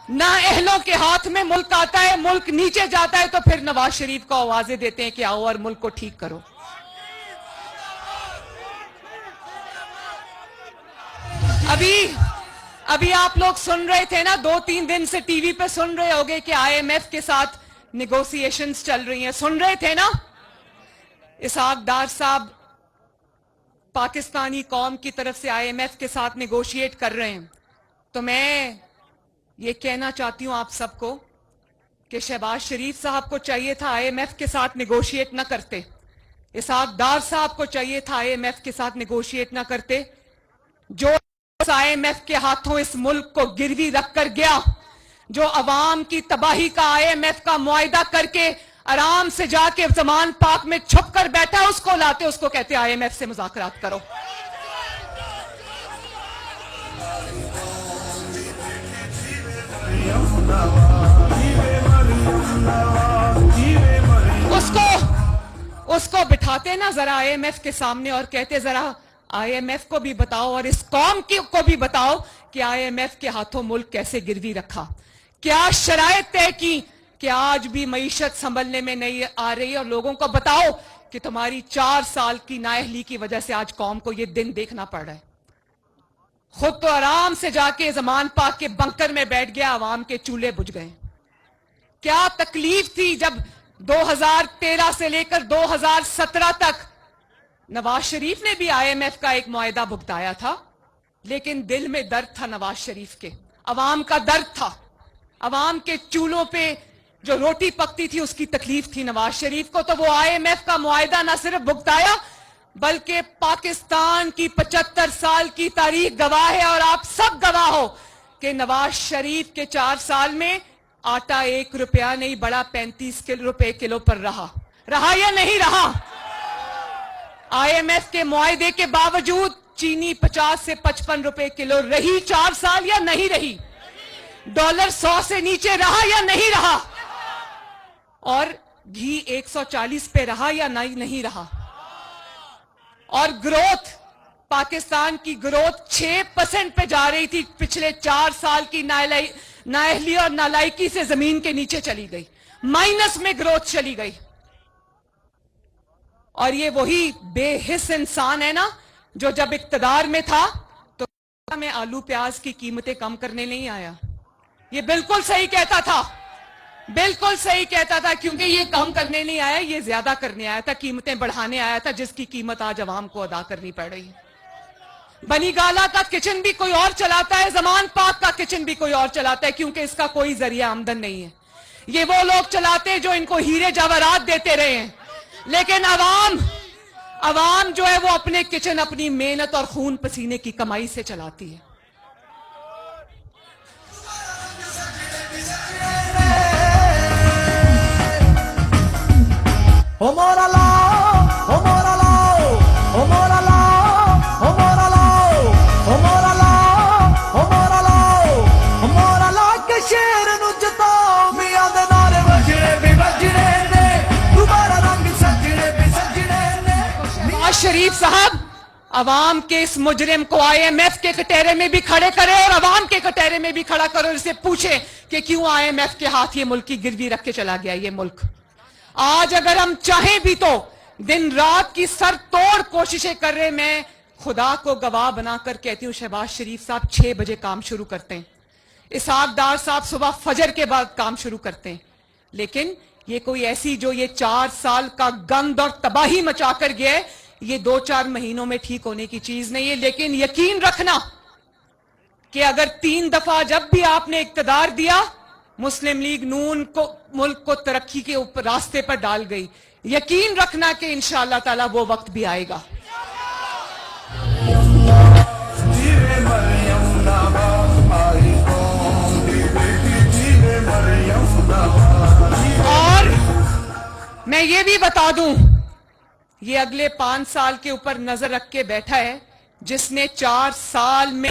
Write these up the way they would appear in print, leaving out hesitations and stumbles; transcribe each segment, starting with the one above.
نہ اہلوں کے ہاتھ میں ملک آتا ہے، ملک نیچے جاتا ہے تو پھر نواز شریف کو آوازیں دیتے ہیں کہ آؤ اور ملک کو ٹھیک کرو۔ ابھی آپ لوگ سن رہے تھے نا، 2-3 دن سے ٹی وی پہ سن رہے ہوگے کہ آئی ایم ایف کے ساتھ نیگوسیشنز چل رہی ہیں، سن رہے تھے نا؟ اسحاق ڈار صاحب پاکستانی قوم کی طرف سے آئی ایم ایف کے ساتھ نیگوشیٹ کر رہے ہیں۔ تو میں یہ کہنا چاہتی ہوں آپ سب کو کہ شہباز شریف صاحب کو چاہیے تھا آئی ایم ایف کے ساتھ نیگوشیٹ نہ کرتے، اسحاق ڈار صاحب کو چاہیے تھا آئی ایم ایف کے ساتھ نیگوشیٹ نہ کرتے۔ جو آئی ایم ایف کے ہاتھوں اس ملک کو گروی رکھ کر گیا، جو عوام کی تباہی کا آئی ایم ایف کا معاہدہ کر کے آرام سے جا کے زمان پاک میں چھپ کر بیٹھا، اس کو لاتے، اس کو کہتے آئی ایم ایف سے مذاکرات کرو۔ اس کو بٹھاتے نا ذرا آئی ایم ایف کے سامنے اور کہتے ذرا آئی ایم ایف کو بھی بتاؤ اور اس قوم کو بھی بتاؤ کہ آئی ایم ایف کے ہاتھوں ملک کیسے گروی رکھا، کیا شرائط طے کی کہ آج بھی معیشت سنبھلنے میں نہیں آ رہی، اور لوگوں کو بتاؤ کہ تمہاری 4 سال کی نااہلی کی وجہ سے آج قوم کو یہ دن دیکھنا پڑ رہا ہے۔ خود تو آرام سے جا کے زمان پاک کے بنکر میں بیٹھ گیا، عوام کے چولہے بجھ گئے۔ کیا تکلیف تھی جب 2013 سے لے کر 2017 تک نواز شریف نے بھی آئی ایم ایف کا ایک معاہدہ بھگتایا تھا، لیکن دل میں درد تھا نواز شریف کے، عوام کا درد تھا، عوام کے چولہوں پہ جو روٹی پکتی تھی اس کی تکلیف تھی نواز شریف کو۔ تو وہ آئی ایم ایف کا معاہدہ نہ صرف بھگتایا بلکہ پاکستان کی 75 سال کی تاریخ گواہ ہے، اور آپ سب گواہ ہو کہ نواز شریف کے 4 سال میں آٹا 1 روپیہ نہیں بڑا 35 روپے کلو پر رہا یا نہیں رہا؟ آئی ایم ایف کے معاہدے کے باوجود چینی 50 سے 55 روپے کلو رہی 4 سال یا نہیں رہی؟ ڈالر 100 سے نیچے رہا یا نہیں رہا؟ اور گھی 140 پہ رہا یا نہیں رہا؟ اور گروتھ، پاکستان کی گروتھ 6% پہ جا رہی تھی، پچھلے 4 سال کی نااہلی اور نالائکی سے زمین کے نیچے چلی گئی، مائنس میں گروتھ چلی گئی۔ اور یہ وہی بے حس انسان ہے نا جو جب اقتدار میں تھا تو میں آلو پیاز کی قیمتیں کم کرنے نہیں آیا، یہ بالکل صحیح کہتا تھا، بالکل صحیح کہتا تھا، کیونکہ یہ کم کرنے نہیں آیا، یہ زیادہ کرنے آیا تھا، قیمتیں بڑھانے آیا تھا، جس کی قیمت آج عوام کو ادا کرنی پڑ رہی ہے۔ بنی گالا کا کچن بھی کوئی اور چلاتا ہے، زمان پاک کا کچن بھی کوئی اور چلاتا ہے، کیونکہ اس کا کوئی ذریعہ آمدن نہیں ہے۔ یہ وہ لوگ چلاتے ہیں جو ان کو ہیرے جواہرات دیتے رہے ہیں، لیکن عوام جو ہے وہ اپنے کچن اپنی محنت اور خون پسینے کی کمائی سے چلاتی ہے۔ شریف صاحب عوام کے اس مجرم کو آئی ایم ایف کے کٹہرے میں بھی کھڑے کرے اور عوام کے کٹہرے میں بھی کھڑا کرو، اسے پوچھے کہ کیوں آئی ایم ایف کے ہاتھ یہ ملک کی گروی رکھ کے چلا گیا یہ ملک۔ آج اگر ہم چاہیں بھی تو دن رات کی سر توڑ کوششیں کر رہے، میں خدا کو گواہ بنا کر کہتی ہوں شہباز شریف صاحب 6 بجے کام شروع کرتے ہیں، اسحاق ڈار صاحب صبح فجر کے بعد کام شروع کرتے ہیں، لیکن یہ کوئی ایسی جو یہ 4 سال کا گند اور تباہی مچا کر گیا ہے، یہ 2-4 مہینوں میں ٹھیک ہونے کی چیز نہیں ہے۔ لیکن یقین رکھنا کہ اگر 3 دفعہ جب بھی آپ نے اقتدار دیا، مسلم لیگ نون کو ملک کو ترقی کے اوپر راستے پر ڈال گئی، یقین رکھنا کہ انشاءاللہ تعالی وہ وقت بھی آئے گا۔ اور میں یہ بھی بتا دوں، یہ اگلے 5 سال کے اوپر نظر رکھ کے بیٹھا ہے، جس نے 4 سال میں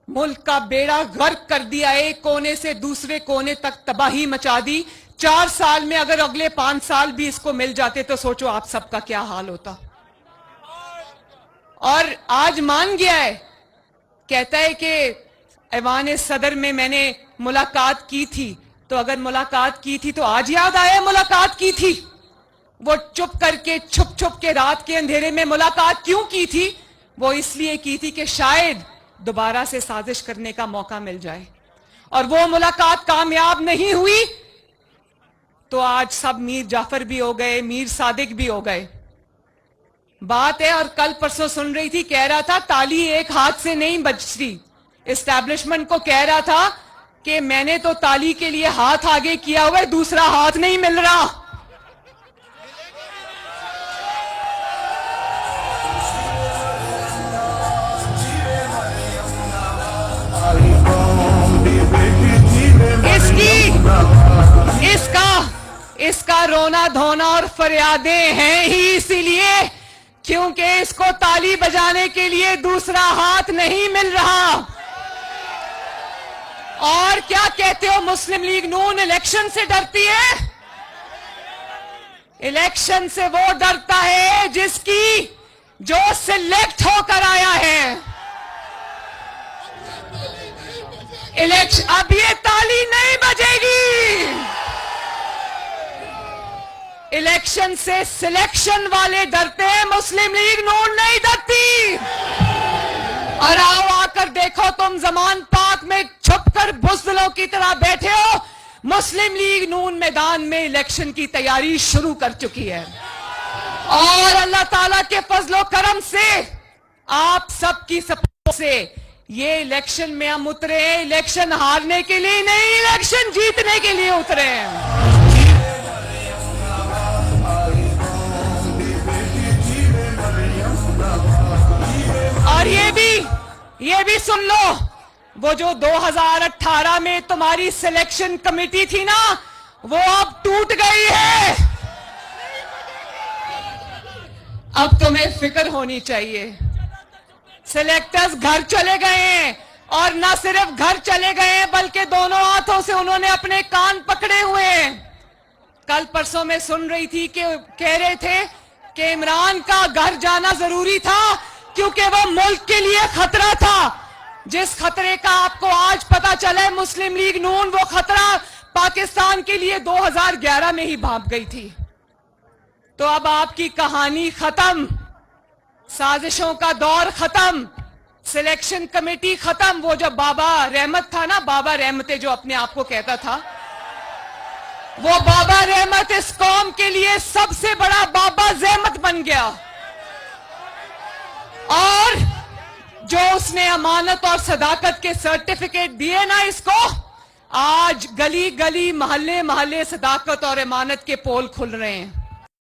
ملک کا بیڑا غرق کر دیا، ایک کونے سے دوسرے کونے تک تباہی مچا دی۔ 4 سال میں اگر اگلے 5 سال بھی اس کو مل جاتے تو سوچو آپ سب کا کیا حال ہوتا۔ اور آج مان گیا ہے، کہتا ہے کہ ایوان صدر میں میں نے ملاقات کی تھی، تو اگر ملاقات کی تھی تو آج یاد آیا ملاقات کی تھی؟ وہ چپ کر کے چھپ چھپ کے رات کے اندھیرے میں ملاقات کیوں کی تھی؟ وہ اس لیے کی تھی کہ شاید دوبارہ سے سازش کرنے کا موقع مل جائے، اور وہ ملاقات کامیاب نہیں ہوئی تو آج سب میر جعفر بھی ہو گئے، میر صادق بھی ہو گئے۔ بات ہے، اور کل پرسوں سن رہی تھی، کہہ رہا تھا تالی ایک ہاتھ سے نہیں بجتی، اسٹیبلشمنٹ کو کہہ رہا تھا کہ میں نے تو تالی کے لیے ہاتھ آگے کیا ہوا ہے، دوسرا ہاتھ نہیں مل رہا۔ اس کا رونا دھونا اور فریادیں ہیں ہی اسی لیے کیونکہ اس کو تالی بجانے کے لیے دوسرا ہاتھ نہیں مل رہا۔ اور کیا کہتے ہو، مسلم لیگ نون الیکشن سے ڈرتی ہے؟ الیکشن سے وہ ڈرتا ہے جس کی جو سلیکٹ ہو کر آیا ہے۔ اب یہ تالی نہیں بجے گی۔ الیکشن سے سلیکشن والے ڈرتے ہیں، مسلم لیگ نون نہیں ڈرتی۔ اور آ کر دیکھو، تم زمان پاک میں چھپ کر بزدلوں کی طرح بیٹھے ہو، مسلم لیگ نون میدان میں الیکشن کی تیاری شروع کر چکی ہے، اور اللہ تعالیٰ کے فضل و کرم سے، آپ سب کی سپورٹ سے یہ الیکشن میں ہم اترے ہیں، الیکشن ہارنے کے لیے نہیں، الیکشن جیتنے کے لیے اترے ہیں۔ اور یہ بھی سن لو، وہ جو 2018 میں تمہاری سلیکشن کمیٹی تھی نا، وہ اب ٹوٹ گئی ہے۔ اب تمہیں فکر ہونی چاہیے، سلیکٹرز گھر چلے گئے ہیں، اور نہ صرف گھر چلے گئے ہیں بلکہ دونوں ہاتھوں سے انہوں نے اپنے کان پکڑے ہوئے ہیں۔ کل پرسوں میں سن رہی تھی کہ کہہ رہے تھے کہ عمران کا گھر جانا ضروری تھا کیونکہ وہ ملک کے لیے خطرہ تھا۔ جس خطرے کا آپ کو آج پتا چلا ہے، مسلم لیگ نون وہ خطرہ پاکستان کے لیے 2011 میں ہی بھانپ گئی تھی۔ تو اب آپ کی کہانی ختم، سازشوں کا دور ختم، سلیکشن کمیٹی ختم۔ وہ جو بابا رحمت تھا نا، بابا رحمت جو اپنے آپ کو کہتا تھا، وہ بابا رحمت اس قوم کے لیے سب سے بڑا بابا زحمت بن گیا، اور جو اس نے امانت اور صداقت کے سرٹیفکیٹ دیے نا اس کو، آج گلی گلی محلے محلے صداقت اور امانت کے پول کھل رہے ہیں۔